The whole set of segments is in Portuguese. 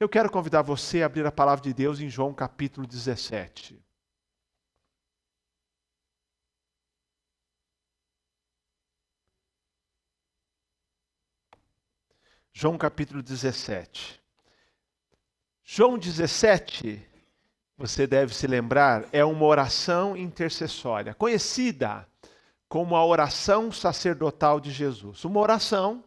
Eu quero convidar você a abrir a palavra de Deus em João capítulo 17. João capítulo 17. João 17, você deve se lembrar, é uma oração intercessória, conhecida como a oração sacerdotal de Jesus. Uma oração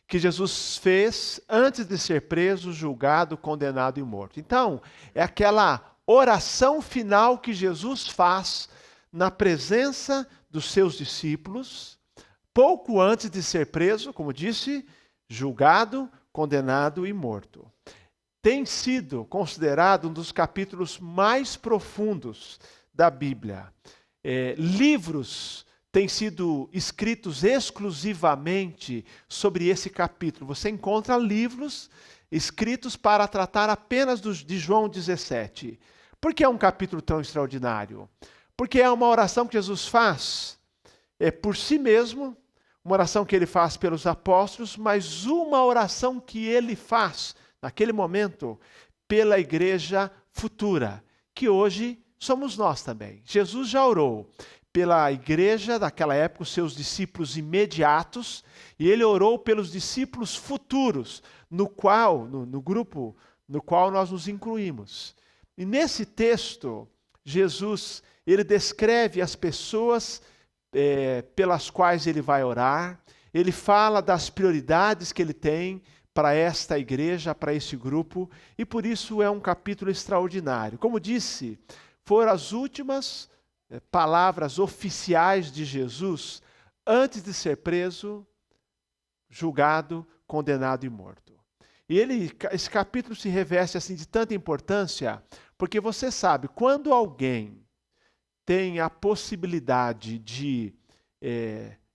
que Jesus fez antes de ser preso, julgado, condenado e morto. Então, é aquela oração final que Jesus faz na presença dos seus discípulos, pouco antes de ser preso, como disse, julgado, condenado e morto. Tem sido considerado um dos capítulos mais profundos da Bíblia. Livros têm sido escritos exclusivamente sobre esse capítulo. Você encontra livros escritos para tratar apenas de João 17. Por que é um capítulo tão extraordinário? Porque é uma oração que Jesus faz por si mesmo, uma oração que ele faz pelos apóstolos, mas uma oração que ele faz, naquele momento, pela igreja futura, que hoje somos nós também. Jesus já orou pela igreja daquela época, os seus discípulos imediatos, e ele orou pelos discípulos futuros, no grupo no qual nós nos incluímos. E nesse texto, Jesus, ele descreve as pessoas pelas quais ele vai orar, ele fala das prioridades que ele tem para esta igreja, para esse grupo, e por isso é um capítulo extraordinário. Como disse, foram as últimas palavras oficiais de Jesus antes de ser preso, julgado, condenado e morto. E esse capítulo se reveste assim de tanta importância, porque você sabe, quando alguém tem a possibilidade de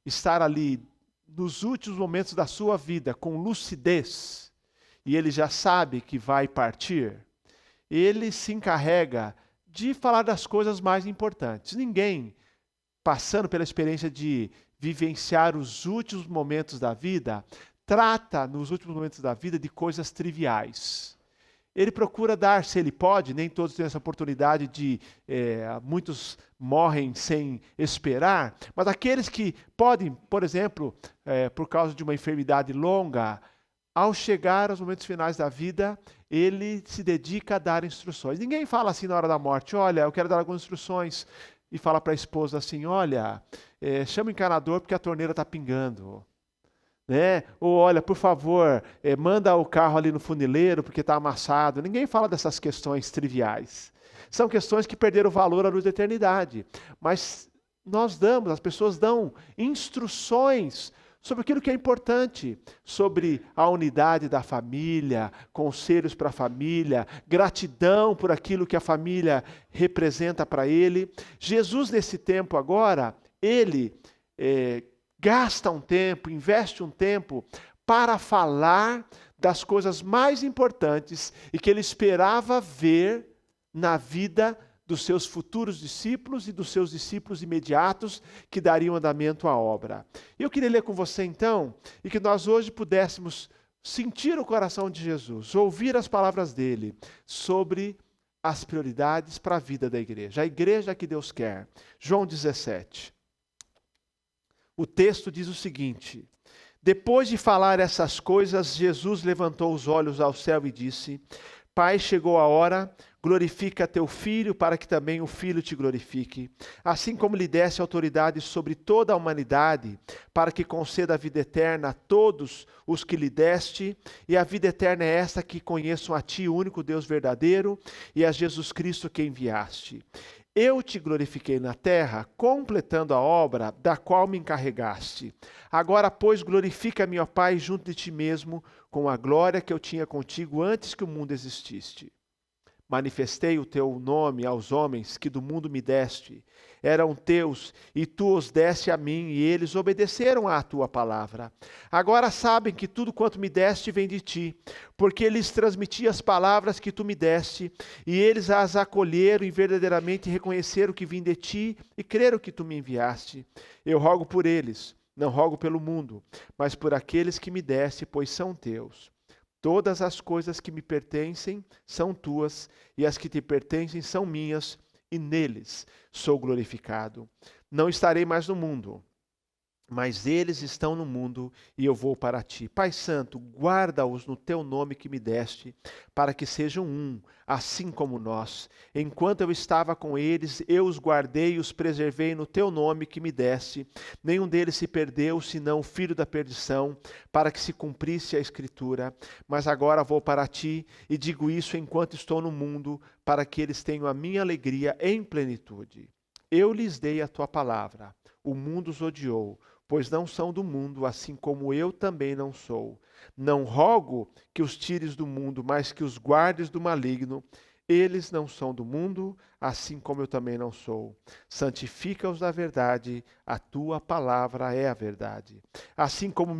estar ali nos últimos momentos da sua vida com lucidez, e ele já sabe que vai partir, ele se encarrega de falar das coisas mais importantes. Ninguém, passando pela experiência de vivenciar os últimos momentos da vida, trata nos últimos momentos da vida de coisas triviais. Ele procura dar, se ele pode, nem todos têm essa oportunidade muitos morrem sem esperar, mas aqueles que podem, por exemplo, por causa de uma enfermidade longa, ao chegar aos momentos finais da vida, ele se dedica a dar instruções. Ninguém fala assim na hora da morte, olha, eu quero dar algumas instruções, e fala para a esposa assim, olha, chama o encanador porque a torneira está pingando. Ou olha, por favor, manda o carro ali no funileiro porque está amassado. Ninguém fala dessas questões triviais. São questões que perderam valor à luz da eternidade. Mas as pessoas dão instruções sobre aquilo que é importante, sobre a unidade da família, conselhos para a família, gratidão por aquilo que a família representa para ele. Jesus, nesse tempo agora, ele gasta um tempo, investe um tempo para falar das coisas mais importantes e que ele esperava ver na vida dos seus futuros discípulos e dos seus discípulos imediatos que dariam andamento à obra. Eu queria ler com você então, e que nós hoje pudéssemos sentir o coração de Jesus, ouvir as palavras dele sobre as prioridades para a vida da igreja, a igreja que Deus quer. João 17. O texto diz o seguinte: depois de falar essas coisas, Jesus levantou os olhos ao céu e disse: Pai, chegou a hora, glorifica teu Filho, para que também o Filho te glorifique. Assim como lhe desse autoridade sobre toda a humanidade, para que conceda a vida eterna a todos os que lhe deste, e a vida eterna é esta, que conheçam a ti, o único Deus verdadeiro, e a Jesus Cristo que enviaste. Eu te glorifiquei na terra, completando a obra da qual me encarregaste. Agora, pois, glorifica-me, ó Pai, junto de ti mesmo, com a glória que eu tinha contigo antes que o mundo existisse. Manifestei o teu nome aos homens que do mundo me deste. Eram teus, e tu os deste a mim, e eles obedeceram à tua palavra. Agora sabem que tudo quanto me deste vem de ti, porque lhes transmiti as palavras que tu me deste, e eles as acolheram e verdadeiramente reconheceram que vim de ti e creram que tu me enviaste. Eu rogo por eles, não rogo pelo mundo, mas por aqueles que me deste, pois são teus. Todas as coisas que me pertencem são tuas, e as que te pertencem são minhas, e neles sou glorificado. Não estarei mais no mundo, mas eles estão no mundo e eu vou para ti. Pai Santo, guarda-os no teu nome que me deste, para que sejam um, assim como nós. Enquanto eu estava com eles, eu os guardei e os preservei no teu nome que me deste. Nenhum deles se perdeu, senão o filho da perdição, para que se cumprisse a Escritura. Mas agora vou para ti e digo isso enquanto estou no mundo, para que eles tenham a minha alegria em plenitude. Eu lhes dei a tua palavra, o mundo os odiou, pois não são do mundo, assim como eu também não sou. Não rogo que os tires do mundo, mas que os guardes do maligno. Eles não são do mundo, assim como eu também não sou. Santifica-os na verdade, a tua palavra é a verdade. Assim como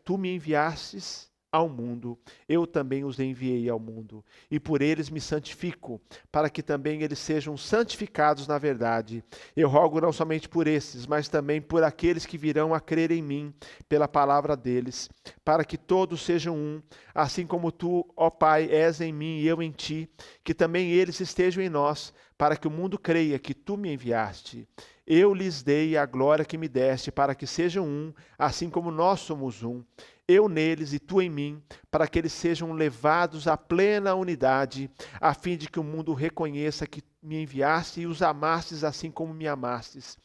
tu me enviastes ao mundo, eu também os enviei ao mundo, e por eles me santifico, para que também eles sejam santificados na verdade. Eu rogo não somente por esses, mas também por aqueles que virão a crer em mim, pela palavra deles, para que todos sejam um, assim como tu, ó Pai, és em mim e eu em ti, que também eles estejam em nós, para que o mundo creia que tu me enviaste. Eu lhes dei a glória que me deste, para que sejam um, assim como nós somos um. Eu neles e tu em mim, para que eles sejam levados à plena unidade, a fim de que o mundo reconheça que me enviaste e os amastes assim como me amastes.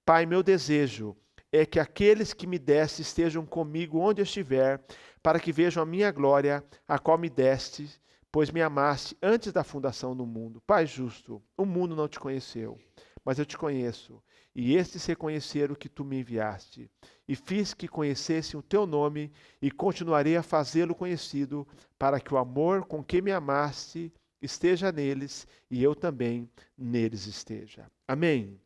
Pai, meu desejo é que aqueles que me deste estejam comigo onde eu estiver, para que vejam a minha glória, a qual me deste, pois me amaste antes da fundação do mundo. Pai justo, o mundo não te conheceu, mas eu te conheço, e estes reconheceram que tu me enviaste. E fiz que conhecessem o teu nome, e continuarei a fazê-lo conhecido, para que o amor com que me amaste esteja neles, e eu também neles esteja. Amém?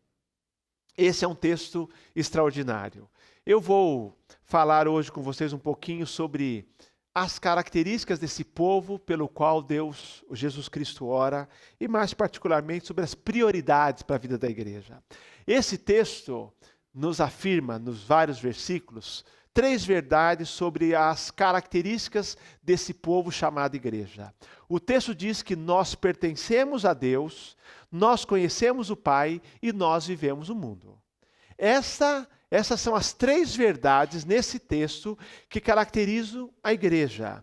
Esse é um texto extraordinário. Eu vou falar hoje com vocês um pouquinho sobre as características desse povo pelo qual Deus, Jesus Cristo, ora, e mais particularmente sobre as prioridades para a vida da igreja. Esse texto nos afirma, nos vários versículos, 3 verdades sobre as características desse povo chamado igreja. O texto diz que nós pertencemos a Deus, nós conhecemos o Pai e nós vivemos o mundo. Essas são as 3 verdades nesse texto que caracterizam a igreja.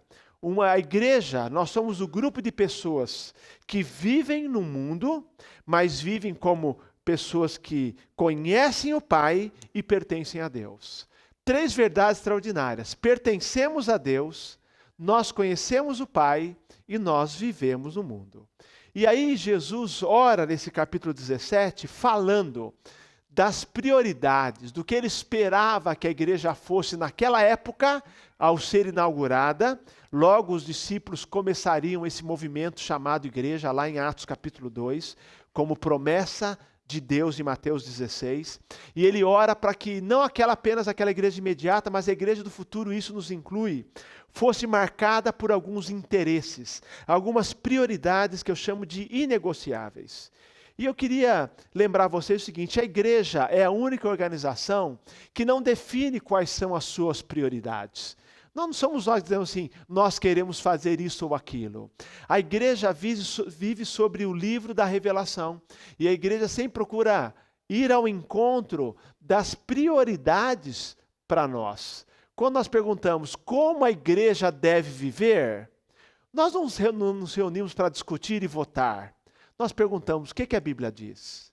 A igreja, nós somos o grupo de pessoas que vivem no mundo, mas vivem como pessoas que conhecem o Pai e pertencem a Deus. 3 verdades extraordinárias. Pertencemos a Deus, nós conhecemos o Pai e nós vivemos no mundo. E aí Jesus ora nesse capítulo 17 falando das prioridades, do que ele esperava que a igreja fosse naquela época, ao ser inaugurada. Logo os discípulos começariam esse movimento chamado igreja, lá em Atos capítulo 2, como promessa de Deus em Mateus 16. E ele ora para que não apenas aquela igreja imediata, mas a igreja do futuro, isso nos inclui, fosse marcada por alguns interesses, algumas prioridades que eu chamo de inegociáveis. E eu queria lembrar vocês o seguinte: a igreja é a única organização que não define quais são as suas prioridades. Não somos nós que dizemos assim, nós queremos fazer isso ou aquilo. A igreja vive sobre o livro da revelação. E a igreja sempre procura ir ao encontro das prioridades para nós. Quando nós perguntamos como a igreja deve viver, nós não nos reunimos para discutir e votar. Nós perguntamos, o que a Bíblia diz?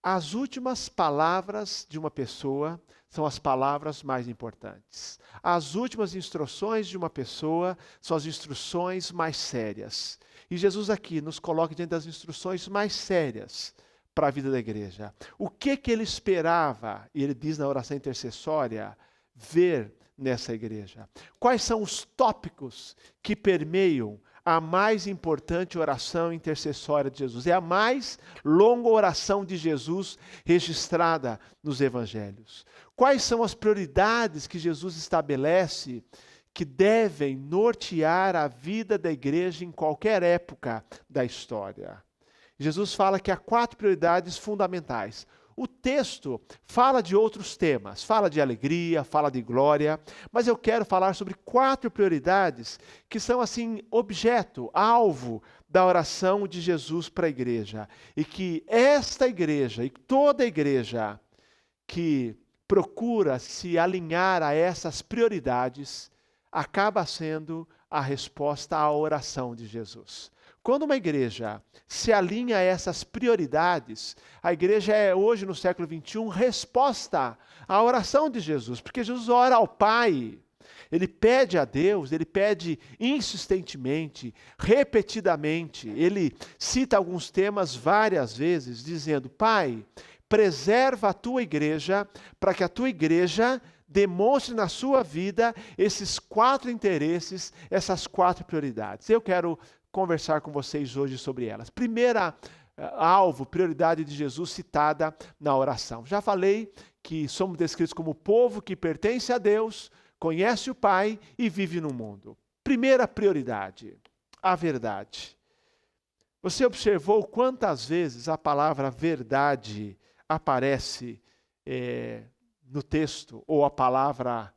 As últimas palavras de uma pessoa são as palavras mais importantes. As últimas instruções de uma pessoa são as instruções mais sérias. E Jesus aqui nos coloca diante das instruções mais sérias para a vida da igreja. O que ele esperava, e ele diz na oração intercessória, ver nessa igreja? Quais são os tópicos que permeiam a mais importante oração intercessória de Jesus? É a mais longa oração de Jesus registrada nos evangelhos. Quais são as prioridades que Jesus estabelece que devem nortear a vida da igreja em qualquer época da história? Jesus fala que há 4 prioridades fundamentais. O texto fala de outros temas, fala de alegria, fala de glória, mas eu quero falar sobre 4 prioridades que são assim objeto, alvo da oração de Jesus para a igreja. E que esta igreja e toda igreja que procura se alinhar a essas prioridades acaba sendo a resposta à oração de Jesus. Quando uma igreja se alinha a essas prioridades, a igreja é hoje no século XXI resposta à oração de Jesus, porque Jesus ora ao Pai, ele pede a Deus, ele pede insistentemente, repetidamente, ele cita alguns temas várias vezes, dizendo: Pai, preserva a tua igreja, para que a tua igreja demonstre na sua vida esses 4 interesses, essas 4 prioridades. Eu quero conversar com vocês hoje sobre elas. Primeira alvo, prioridade de Jesus citada na oração. Já falei que somos descritos como povo que pertence a Deus, conhece o Pai e vive no mundo. Primeira prioridade, a verdade. Você observou quantas vezes a palavra verdade aparece no texto, ou a palavra,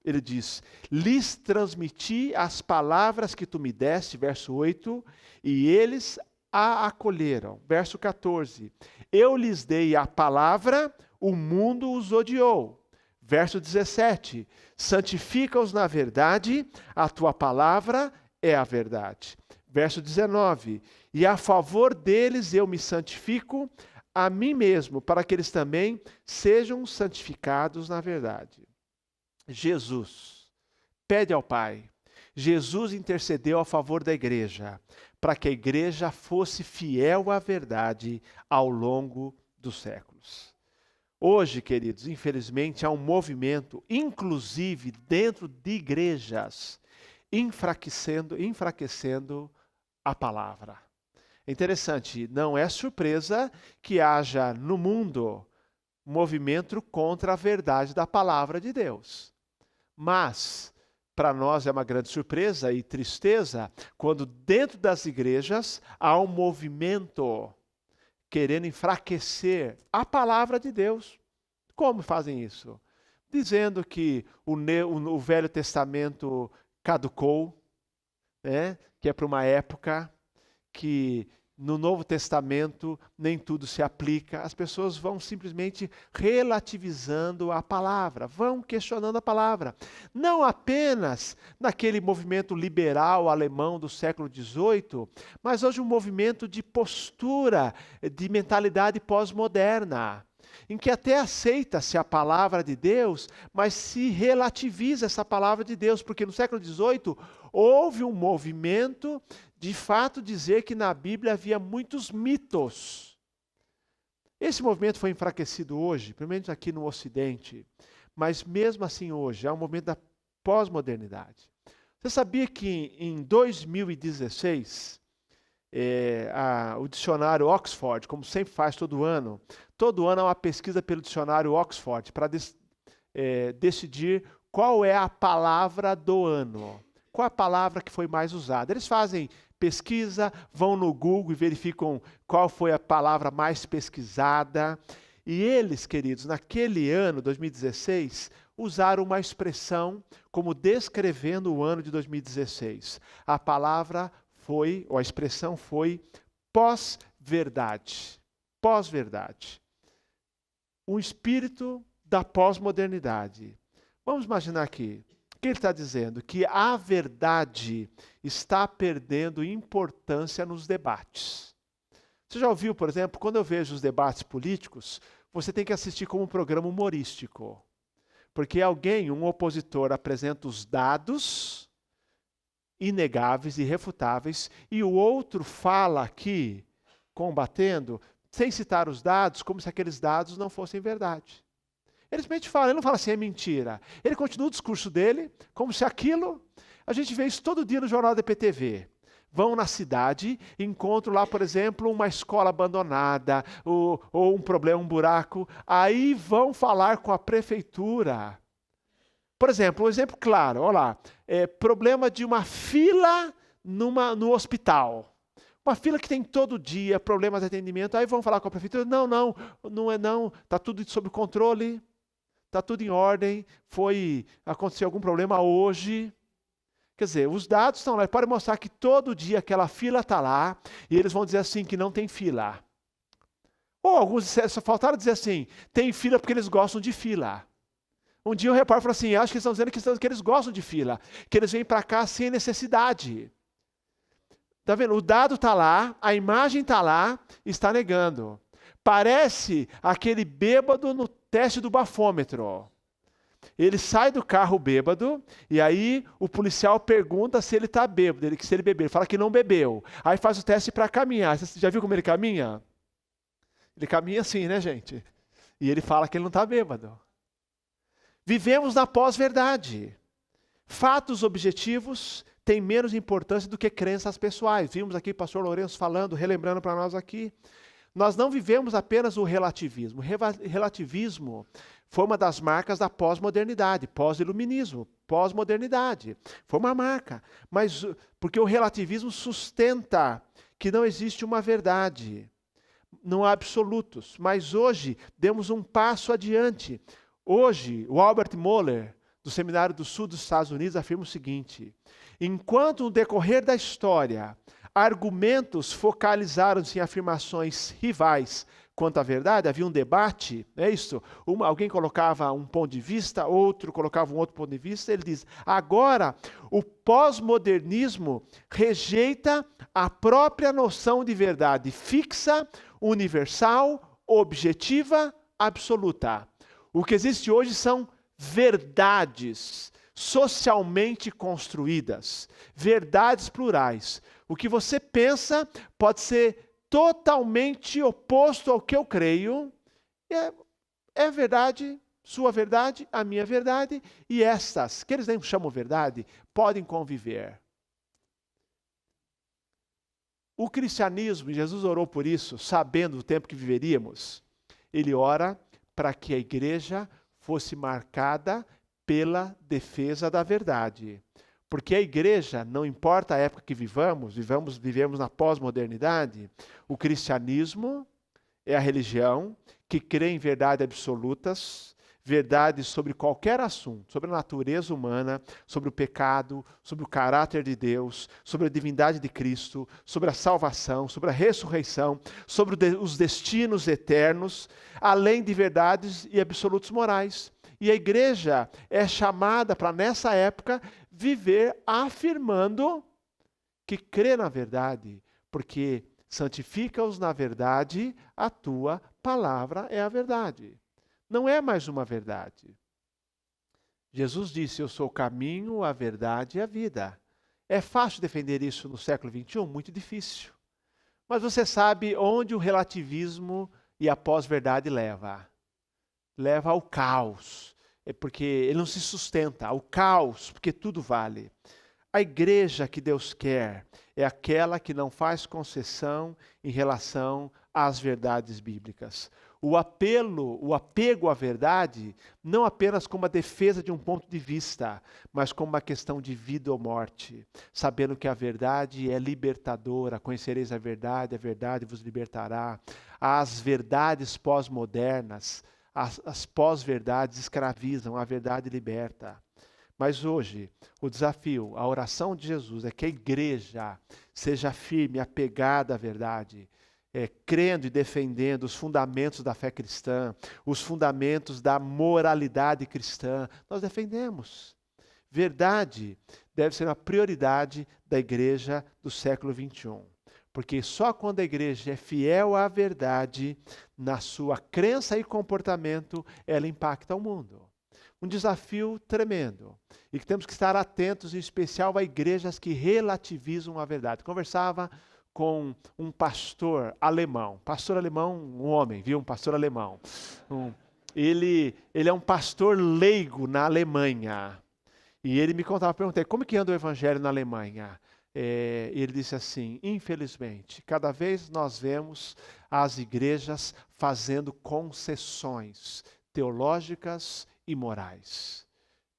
ele diz: lhes transmiti as palavras que tu me deste, verso 8, e eles a acolheram. Verso 14, eu lhes dei a palavra, o mundo os odiou. Verso 17, santifica-os na verdade, a tua palavra é a verdade. Verso 19, e a favor deles eu me santifico a mim mesmo, para que eles também sejam santificados na verdade. Jesus pede ao Pai, Jesus intercedeu a favor da igreja, para que a igreja fosse fiel à verdade ao longo dos séculos. Hoje, queridos, infelizmente há um movimento, inclusive dentro de igrejas, enfraquecendo a palavra. É interessante, não é surpresa que haja no mundo movimento contra a verdade da palavra de Deus. Mas, para nós é uma grande surpresa e tristeza quando dentro das igrejas há um movimento querendo enfraquecer a palavra de Deus. Como fazem isso? Dizendo que o Velho Testamento caducou, né? Que é para uma época que no Novo Testamento nem tudo se aplica. As pessoas vão simplesmente relativizando a palavra, vão questionando a palavra. Não apenas naquele movimento liberal alemão do século XVIII, mas hoje um movimento de postura, de mentalidade pós-moderna, em que até aceita-se a palavra de Deus, mas se relativiza essa palavra de Deus, porque no século XVIII houve um movimento de fato dizer que na Bíblia havia muitos mitos. Esse movimento foi enfraquecido hoje, pelo menos aqui no Ocidente, mas mesmo assim hoje, é um movimento da pós-modernidade. Você sabia que em 2016, o dicionário Oxford, como sempre faz todo ano há uma pesquisa pelo dicionário Oxford para decidir qual é a palavra do ano. Qual a palavra que foi mais usada? Eles fazem pesquisa, vão no Google e verificam qual foi a palavra mais pesquisada. E eles, queridos, naquele ano, 2016, usaram uma expressão como descrevendo o ano de 2016. A palavra foi, ou a expressão foi, pós-verdade. Pós-verdade. O espírito da pós-modernidade. Vamos imaginar aqui. O que ele está dizendo? Que a verdade está perdendo importância nos debates. Você já ouviu, por exemplo, quando eu vejo os debates políticos, você tem que assistir como um programa humorístico. Porque um opositor, apresenta os dados inegáveis, irrefutáveis, e o outro fala aqui, combatendo, sem citar os dados, como se aqueles dados não fossem verdade. Ele simplesmente fala, ele não fala assim, é mentira. Ele continua o discurso dele, como se aquilo... A gente vê isso todo dia no jornal da EPTV. Vão na cidade, encontram lá, por exemplo, uma escola abandonada, ou um problema, um buraco. Aí vão falar com a prefeitura. Por exemplo, um exemplo claro, olha lá. Problema de uma fila no hospital. Uma fila que tem todo dia problemas de atendimento. Aí vão falar com a prefeitura, não é não, está tudo sob controle, está tudo em ordem, aconteceu algum problema hoje. Quer dizer, os dados estão lá, podem mostrar que todo dia aquela fila está lá, e eles vão dizer assim que não tem fila. Ou alguns só faltaram dizer assim, tem fila porque eles gostam de fila. Um dia o repórter falou assim, acho que eles estão dizendo que eles gostam de fila, que eles vêm para cá sem necessidade. Está vendo? O dado está lá, a imagem está lá, está negando. Parece aquele bêbado no teste do bafômetro. Ele sai do carro bêbado, e aí o policial pergunta se ele está bêbado, se ele bebeu. Ele fala que não bebeu. Aí faz o teste para caminhar. Você já viu como ele caminha? Ele caminha assim, né, gente? E ele fala que ele não está bêbado. Vivemos na pós-verdade. Fatos objetivos têm menos importância do que crenças pessoais. Vimos aqui o pastor Lourenço falando, relembrando para nós aqui. Nós não vivemos apenas o relativismo. O relativismo foi uma das marcas da pós-modernidade, pós-iluminismo, pós-modernidade. Foi uma marca. Mas porque o relativismo sustenta que não existe uma verdade. Não há absolutos. Mas hoje, demos um passo adiante. Hoje, o Albert Mohler, do Seminário do Sul dos Estados Unidos, afirma o seguinte: enquanto no decorrer da história, argumentos focalizaram-se em afirmações rivais quanto à verdade, havia um debate, é isso? Alguém colocava um ponto de vista, outro colocava um outro ponto de vista, ele diz, agora o pós-modernismo rejeita a própria noção de verdade fixa, universal, objetiva, absoluta. O que existe hoje são verdades socialmente construídas, verdades plurais. O que você pensa pode ser totalmente oposto ao que eu creio. É verdade, sua verdade, a minha verdade, e estas, que eles nem chamam verdade, podem conviver. O cristianismo, Jesus orou por isso, sabendo o tempo que viveríamos. Ele ora para que a igreja fosse marcada pela defesa da verdade. Porque a igreja, não importa a época que vivemos na pós-modernidade, o cristianismo é a religião que crê em verdades absolutas, verdades sobre qualquer assunto, sobre a natureza humana, sobre o pecado, sobre o caráter de Deus, sobre a divindade de Cristo, sobre a salvação, sobre a ressurreição, sobre os destinos eternos, além de verdades e absolutos morais. E a igreja é chamada para, nessa época, viver afirmando que crê na verdade, porque santifica-os na verdade, a tua palavra é a verdade. Não é mais uma verdade. Jesus disse, eu sou o caminho, a verdade e a vida. É fácil defender isso no século XXI? Muito difícil. Mas você sabe onde o relativismo e a pós-verdade leva? Leva ao caos. É porque ele não se sustenta, ao caos, porque tudo vale. A igreja que Deus quer é aquela que não faz concessão em relação às verdades bíblicas. O apego à verdade, não apenas como a defesa de um ponto de vista, mas como uma questão de vida ou morte, sabendo que a verdade é libertadora, conhecereis a verdade vos libertará. As verdades pós-modernas, as pós-verdades escravizam, a verdade liberta. Mas hoje, o desafio, a oração de Jesus é que a igreja seja firme, apegada à verdade, crendo e defendendo os fundamentos da fé cristã, os fundamentos da moralidade cristã. Nós defendemos. Verdade deve ser uma prioridade da igreja do século XXI. Porque só quando a igreja é fiel à verdade, na sua crença e comportamento, ela impacta o mundo. Um desafio tremendo. E que temos que estar atentos, em especial a igrejas que relativizam a verdade. Conversava com um pastor alemão, um homem, viu? Um pastor alemão. Ele é um pastor leigo na Alemanha. E ele me contava, perguntei, como que anda o evangelho na Alemanha? Ele disse assim, infelizmente, cada vez nós vemos as igrejas fazendo concessões teológicas e morais.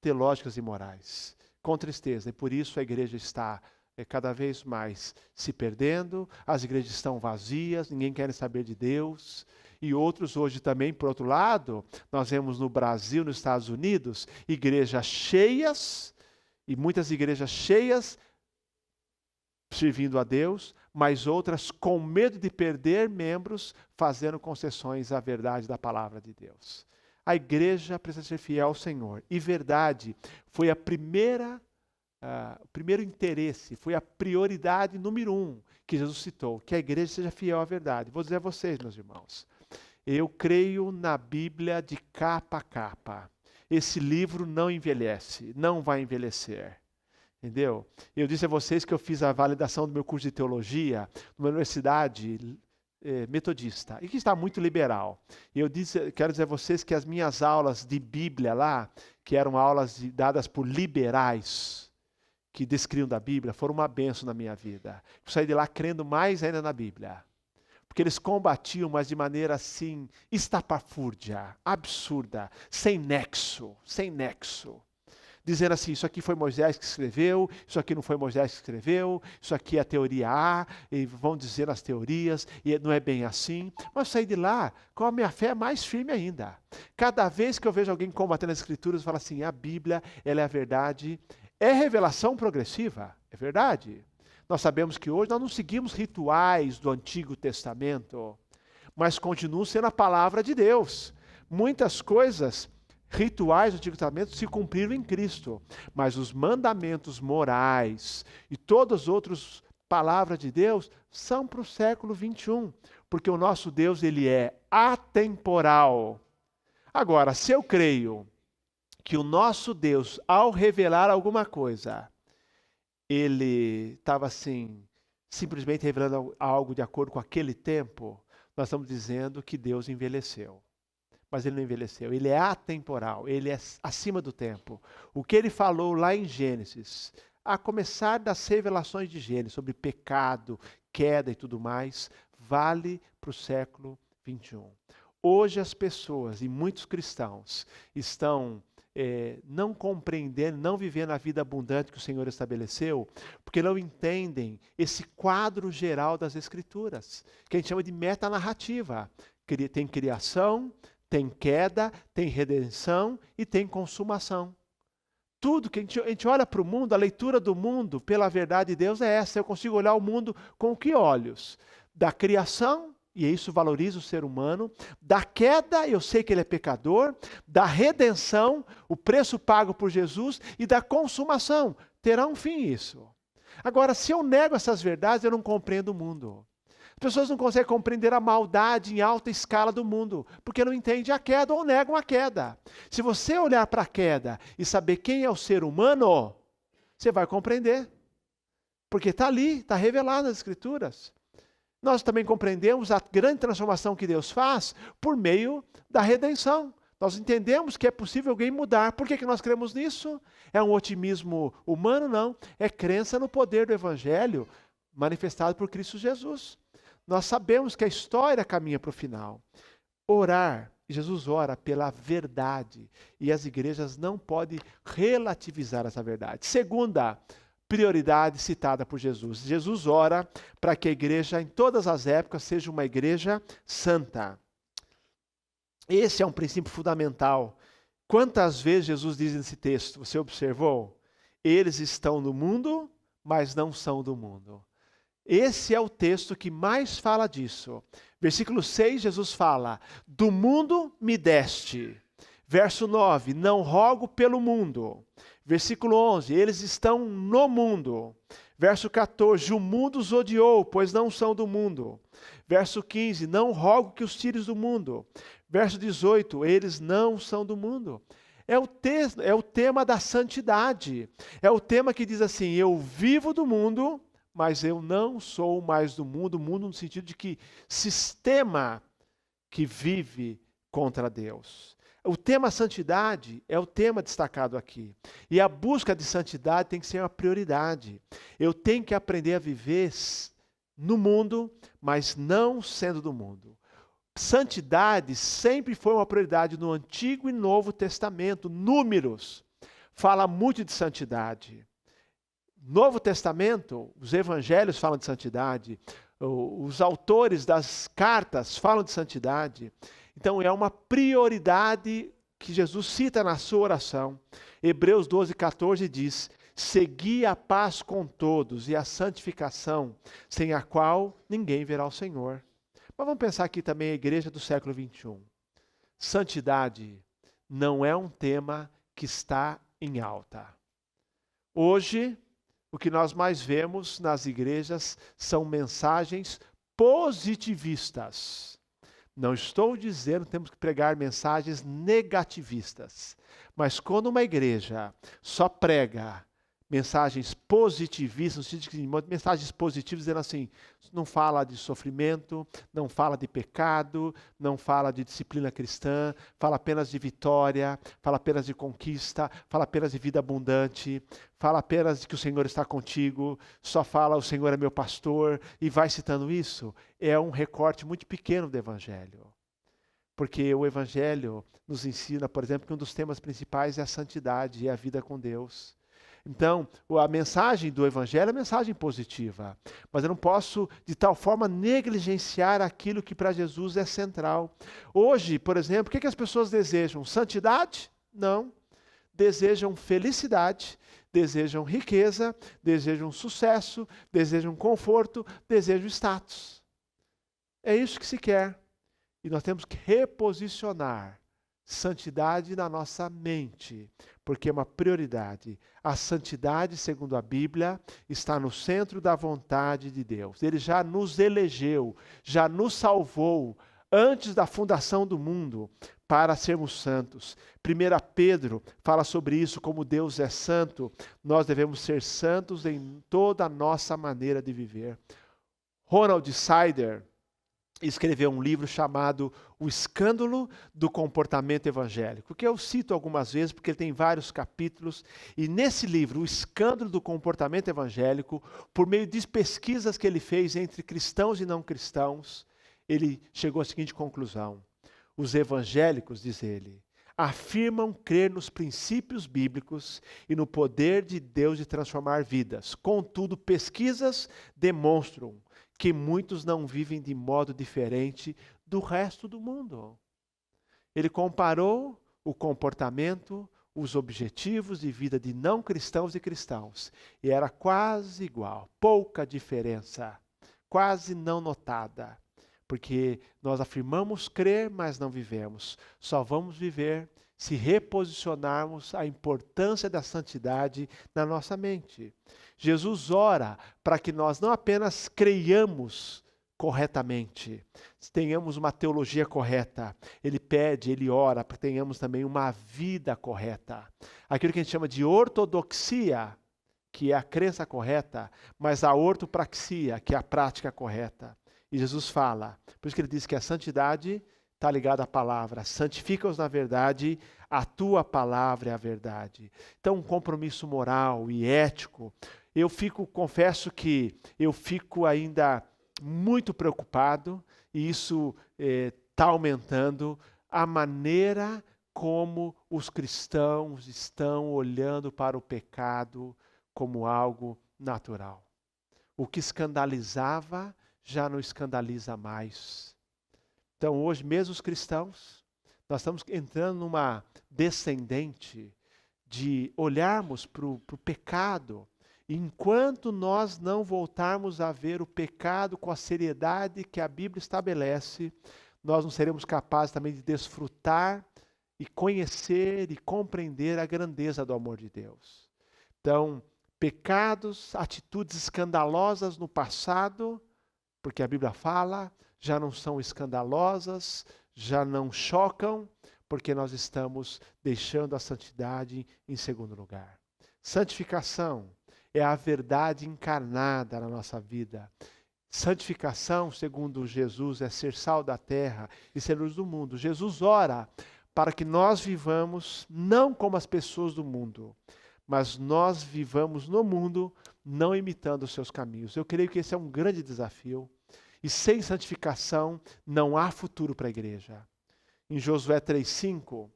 Teológicas e morais. Com tristeza. E por isso a igreja está cada vez mais se perdendo, as igrejas estão vazias, ninguém quer saber de Deus. E outros hoje também, por outro lado, nós vemos no Brasil, nos Estados Unidos, igrejas cheias, e muitas igrejas cheias servindo a Deus, mas outras com medo de perder membros, fazendo concessões à verdade da palavra de Deus. A igreja precisa ser fiel ao Senhor. E verdade foi o primeiro interesse, foi a prioridade número 1 que Jesus citou, que a igreja seja fiel à verdade. Vou dizer a vocês, meus irmãos, eu creio na Bíblia de capa a capa. Esse livro não envelhece, não vai envelhecer. Entendeu? Eu disse a vocês que eu fiz a validação do meu curso de teologia numa universidade metodista, e que está muito liberal. E quero dizer a vocês que as minhas aulas de Bíblia lá, que eram aulas dadas por liberais, que descriam da Bíblia, foram uma bênção na minha vida. Eu saí de lá crendo mais ainda na Bíblia. Porque eles combatiam, mas de maneira assim, estapafúrdia, absurda, sem nexo. Dizendo assim, isso aqui foi Moisés que escreveu, isso aqui não foi Moisés que escreveu, isso aqui é a teoria A, e vão dizer as teorias, e não é bem assim. Mas saí de lá com a minha fé mais firme ainda. Cada vez que eu vejo alguém combatendo as Escrituras, eu falo assim, a Bíblia, ela é a verdade, é revelação progressiva, é verdade. Nós sabemos que hoje nós não seguimos rituais do Antigo Testamento, mas continua sendo a palavra de Deus. Muitas coisas rituais do Antigo Testamento se cumpriram em Cristo, mas os mandamentos morais e todas as outras palavras de Deus são para o século 21, porque o nosso Deus ele é atemporal. Agora, se eu creio que o nosso Deus, ao revelar alguma coisa, ele estava assim, simplesmente revelando algo de acordo com aquele tempo, nós estamos dizendo que Deus envelheceu. Mas ele não envelheceu, ele é atemporal, ele é acima do tempo. O que ele falou lá em Gênesis, a começar das revelações de Gênesis, sobre pecado, queda e tudo mais, vale para o século 21. Hoje as pessoas, e muitos cristãos, estão não compreendendo, não vivendo a vida abundante que o Senhor estabeleceu, porque não entendem esse quadro geral das Escrituras, que a gente chama de metanarrativa. Tem criação, tem queda, tem redenção e tem consumação. Tudo que a gente olha para o mundo, a leitura do mundo pela verdade de Deus é essa. Eu consigo olhar o mundo com que olhos? Da criação, e isso valoriza o ser humano. Da queda, eu sei que ele é pecador. Da redenção, o preço pago por Jesus. E da consumação, terá um fim isso. Agora, se eu nego essas verdades, eu não compreendo o mundo. As pessoas não conseguem compreender a maldade em alta escala do mundo, porque não entendem a queda ou negam a queda. Se você olhar para a queda e saber quem é o ser humano, você vai compreender. Porque está ali, está revelado nas Escrituras. Nós também compreendemos a grande transformação que Deus faz por meio da redenção. Nós entendemos que é possível alguém mudar. Por que nós cremos nisso? É um otimismo humano? Não. É crença no poder do Evangelho manifestado por Cristo Jesus. Nós sabemos que a história caminha para o final. Orar, Jesus ora pela verdade, e as igrejas não podem relativizar essa verdade. Segunda prioridade citada por Jesus. Jesus ora para que a igreja, em todas as épocas, seja uma igreja santa. Esse é um princípio fundamental. Quantas vezes Jesus diz nesse texto, você observou? Eles estão no mundo, mas não são do mundo. Esse é o texto que mais fala disso. Versículo 6, Jesus fala, do mundo me deste. Verso 9, não rogo pelo mundo. Versículo 11, eles estão no mundo. Verso 14, o mundo os odiou, pois não são do mundo. Verso 15, não rogo que os tires do mundo. Verso 18, eles não são do mundo. É o tema da santidade. É o tema que diz assim, eu vivo do mundo, mas eu não sou mais do mundo no sentido de que sistema que vive contra Deus. O tema santidade é o tema destacado aqui. E a busca de santidade tem que ser uma prioridade. Eu tenho que aprender a viver no mundo, mas não sendo do mundo. Santidade sempre foi uma prioridade no Antigo e Novo Testamento. Números fala muito de santidade. Novo Testamento, os evangelhos falam de santidade, os autores das cartas falam de santidade. Então é uma prioridade que Jesus cita na sua oração. Hebreus 12:14 diz: segui a paz com todos e a santificação, sem a qual ninguém verá o Senhor. Mas vamos pensar aqui também a igreja do século 21. Santidade não é um tema que está em alta. Hoje, o que nós mais vemos nas igrejas são mensagens positivistas. Não estou dizendo que temos que pregar mensagens negativistas, mas quando uma igreja só prega mensagens positivistas, no sentido de mensagens positivas, dizendo assim, não fala de sofrimento, não fala de pecado, não fala de disciplina cristã, fala apenas de vitória, fala apenas de conquista, fala apenas de vida abundante, fala apenas de que o Senhor está contigo, só fala o Senhor é meu pastor, e vai citando isso, é um recorte muito pequeno do Evangelho. Porque o Evangelho nos ensina, por exemplo, que um dos temas principais é a santidade e a vida com Deus. Então, a mensagem do Evangelho é a mensagem positiva, mas eu não posso, de tal forma, negligenciar aquilo que para Jesus é central. Hoje, por exemplo, o que as pessoas desejam? Santidade? Não. Desejam felicidade, desejam riqueza, desejam sucesso, desejam conforto, desejam status. É isso que se quer. E nós temos que reposicionar santidade na nossa mente, porque é uma prioridade. A santidade, segundo a Bíblia, está no centro da vontade de Deus. Ele já nos elegeu, já nos salvou antes da fundação do mundo para sermos santos. 1 Pedro fala sobre isso, como Deus é santo, nós devemos ser santos em toda a nossa maneira de viver. Ronald Sider escreveu um livro chamado O Escândalo do Comportamento Evangélico, que eu cito algumas vezes porque ele tem vários capítulos, e nesse livro, O Escândalo do Comportamento Evangélico, por meio de pesquisas que ele fez entre cristãos e não cristãos, ele chegou à seguinte conclusão: os evangélicos, diz ele, afirmam crer nos princípios bíblicos e no poder de Deus de transformar vidas. Contudo, pesquisas demonstram que muitos não vivem de modo diferente do resto do mundo. Ele comparou o comportamento, os objetivos de vida de não cristãos e cristãos, e era quase igual, pouca diferença, quase não notada, porque nós afirmamos crer, mas não vivemos. Só vamos viver se reposicionarmos a importância da santidade na nossa mente. Jesus ora para que nós não apenas creiamos corretamente, tenhamos uma teologia correta. Ele pede, ele ora para que tenhamos também uma vida correta. Aquilo que a gente chama de ortodoxia, que é a crença correta, mas a ortopraxia, que é a prática correta. E Jesus fala, por isso que ele diz que a santidade está ligada à palavra. Santifica-os na verdade, a tua palavra é a verdade. Então, um compromisso moral e ético. Confesso que eu fico ainda muito preocupado, e isso está aumentando, a maneira como os cristãos estão olhando para o pecado como algo natural. O que escandalizava já não escandaliza mais. Então hoje, mesmo os cristãos, nós estamos entrando numa descendente de olharmos para o pecado. Enquanto nós não voltarmos a ver o pecado com a seriedade que a Bíblia estabelece, nós não seremos capazes também de desfrutar e conhecer e compreender a grandeza do amor de Deus. Então, pecados, atitudes escandalosas no passado, porque a Bíblia fala, já não são escandalosas, já não chocam, porque nós estamos deixando a santidade em segundo lugar. Santificação é a verdade encarnada na nossa vida. Santificação, segundo Jesus, é ser sal da terra e ser luz do mundo. Jesus ora para que nós vivamos não como as pessoas do mundo, mas nós vivamos no mundo não imitando os seus caminhos. Eu creio que esse é um grande desafio. E sem santificação não há futuro para a igreja. Em Josué 3,5,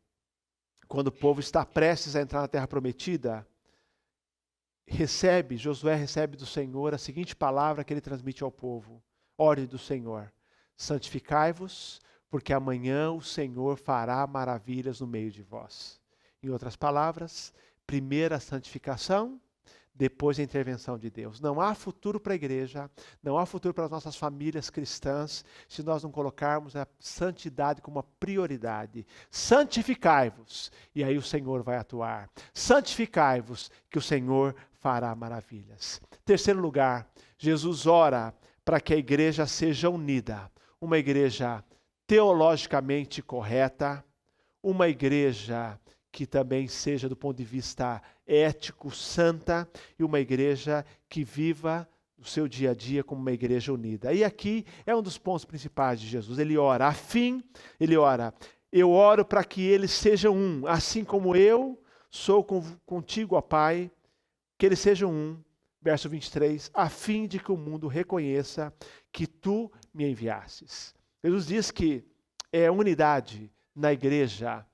quando o povo está prestes a entrar na terra prometida, Josué recebe do Senhor a seguinte palavra que ele transmite ao povo. Ordem do Senhor: santificai-vos, porque amanhã o Senhor fará maravilhas no meio de vós. Em outras palavras, primeiro a santificação, depois a intervenção de Deus. Não há futuro para a igreja, não há futuro para as nossas famílias cristãs, se nós não colocarmos a santidade como uma prioridade. Santificai-vos, e aí o Senhor vai atuar. Santificai-vos, que o Senhor fará maravilhas. Terceiro lugar, Jesus ora para que a igreja seja unida. Uma igreja teologicamente correta, uma igreja que também seja, do ponto de vista ético, santa, e uma igreja que viva o seu dia a dia como uma igreja unida. E aqui é um dos pontos principais de Jesus. Ele ora, eu oro para que eles sejam um, assim como eu sou contigo, ó Pai, que eles sejam um, verso 23, a fim de que o mundo reconheça que tu me enviastes. Jesus diz que é unidade na igreja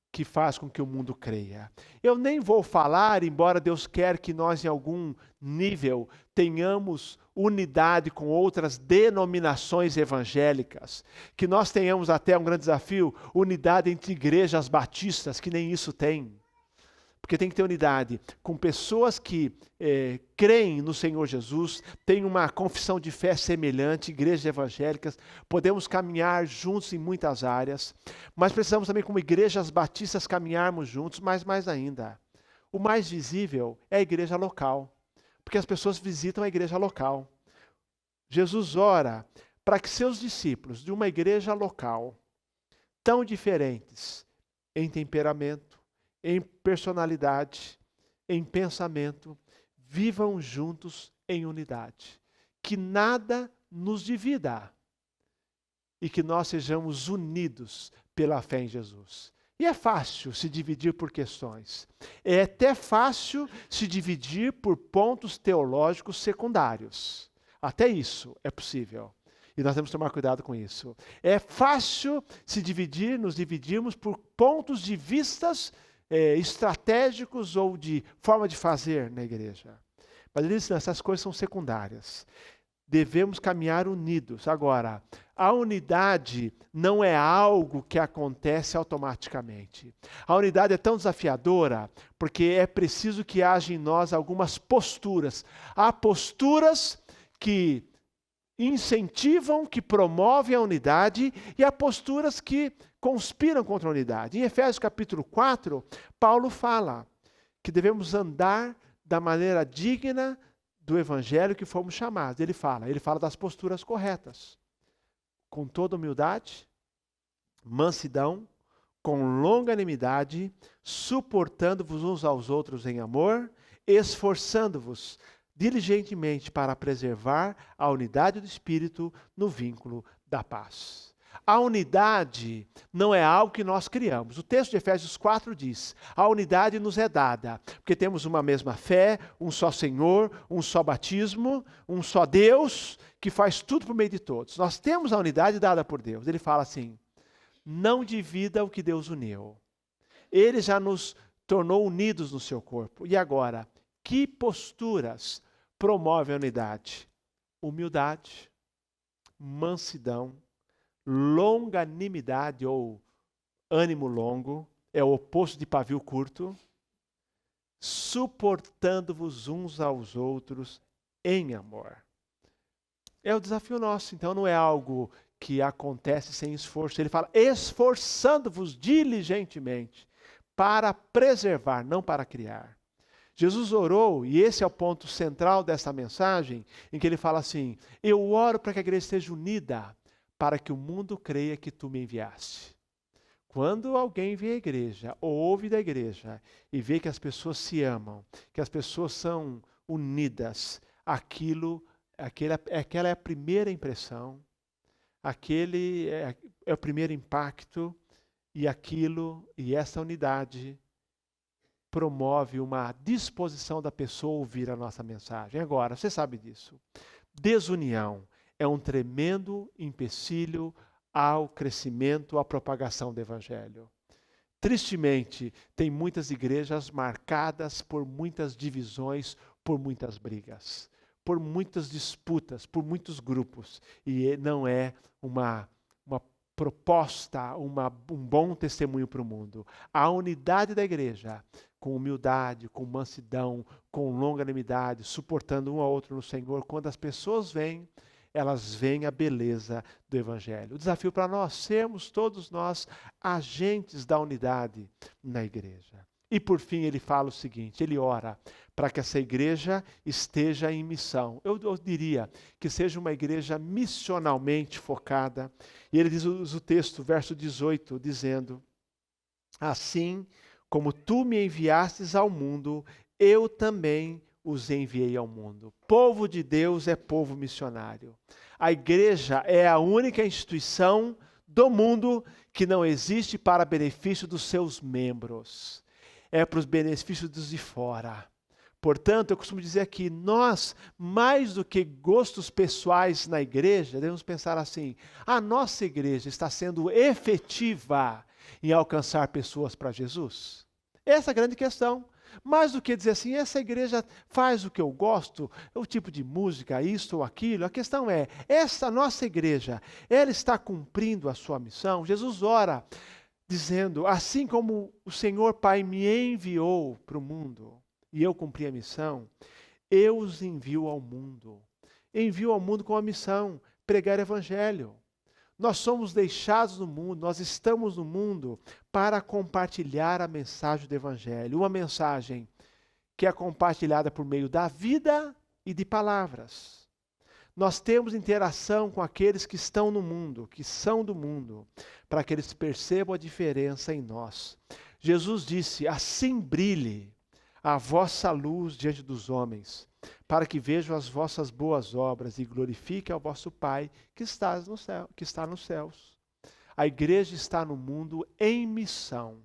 que faz com que o mundo creia. Eu nem vou falar, embora Deus quer que nós em algum nível tenhamos unidade com outras denominações evangélicas, que nós tenhamos até um grande desafio, unidade entre igrejas batistas, que nem isso tem. Porque tem que ter unidade com pessoas que creem no Senhor Jesus, têm uma confissão de fé semelhante, igrejas evangélicas, podemos caminhar juntos em muitas áreas, mas precisamos também, como igrejas batistas, caminharmos juntos, mas mais ainda, o mais visível é a igreja local, porque as pessoas visitam a igreja local. Jesus ora para que seus discípulos de uma igreja local, tão diferentes em temperamento, em personalidade, em pensamento, vivam juntos em unidade. Que nada nos divida e que nós sejamos unidos pela fé em Jesus. E é fácil se dividir por questões. É até fácil se dividir por pontos teológicos secundários. Até isso é possível. E nós temos que tomar cuidado com isso. É fácil se dividir, nos dividirmos por pontos de vistas estratégicos ou de forma de fazer na igreja. Mas ele diz que essas coisas são secundárias. Devemos caminhar unidos. Agora, a unidade não é algo que acontece automaticamente. A unidade é tão desafiadora porque é preciso que haja em nós algumas posturas. Há posturas que incentivam, que promovem a unidade, e há posturas que conspiram contra a unidade. Em Efésios capítulo 4, Paulo fala que devemos andar da maneira digna do evangelho que fomos chamados. Ele fala das posturas corretas, com toda humildade, mansidão, com longanimidade, suportando-vos uns aos outros em amor, esforçando-vos diligentemente para preservar a unidade do Espírito no vínculo da paz. A unidade não é algo que nós criamos. O texto de Efésios 4 diz, a unidade nos é dada, porque temos uma mesma fé, um só Senhor, um só batismo, um só Deus, que faz tudo por meio de todos. Nós temos a unidade dada por Deus. Ele fala assim, não divida o que Deus uniu. Ele já nos tornou unidos no seu corpo. E agora, que posturas promovem a unidade? Humildade, mansidão, longanimidade ou ânimo longo, é o oposto de pavio curto, suportando-vos uns aos outros em amor. É o desafio nosso, então não é algo que acontece sem esforço. Ele fala, esforçando-vos diligentemente para preservar, não para criar. Jesus orou, e esse é o ponto central dessa mensagem, em que ele fala assim, eu oro para que a igreja esteja unida, para que o mundo creia que tu me enviaste. Quando alguém vê a igreja, ou ouve da igreja, e vê que as pessoas se amam, que as pessoas são unidas, aquela é a primeira impressão, aquele é o primeiro impacto, e essa unidade promove uma disposição da pessoa a ouvir a nossa mensagem. Agora, você sabe disso. Desunião é um tremendo empecilho ao crescimento, à propagação do evangelho. Tristemente, tem muitas igrejas marcadas por muitas divisões por muitas brigas, por muitas disputas, por muitos grupos. E não é uma proposta, um bom testemunho para o mundo. A unidade da igreja, com humildade, com mansidão, com longanimidade, suportando um ao outro no Senhor, quando as pessoas vêm, elas veem a beleza do Evangelho. O desafio para nós, sermos todos nós agentes da unidade na igreja. E por fim ele fala o seguinte, ele ora para que essa igreja esteja em missão. Eu diria que seja uma igreja missionalmente focada. E ele diz o texto, verso 18, dizendo: assim como tu me enviastes ao mundo, eu também os enviei ao mundo. Povo de Deus é povo missionário. A igreja é a única instituição do mundo que não existe para benefício dos seus membros. É para os benefícios dos de fora. Portanto, eu costumo dizer que nós, mais do que gostos pessoais na igreja, devemos pensar assim: a nossa igreja está sendo efetiva em alcançar pessoas para Jesus? Essa é a grande questão. Mais do que dizer assim, essa igreja faz o que eu gosto, o tipo de música, isto ou aquilo. A questão é, essa nossa igreja, ela está cumprindo a sua missão? Jesus ora dizendo, assim como o Senhor Pai me enviou para o mundo, e eu cumpri a missão, eu os envio ao mundo. Envio ao mundo com a missão, pregar o Evangelho. Nós somos deixados no mundo, nós estamos no mundo para compartilhar a mensagem do Evangelho. Uma mensagem que é compartilhada por meio da vida e de palavras. Nós temos interação com aqueles que estão no mundo, que são do mundo, para que eles percebam a diferença em nós. Jesus disse, assim brilhe a vossa luz diante dos homens, para que vejam as vossas boas obras e glorifiquem ao vosso Pai que está nos céus. A igreja está no mundo em missão.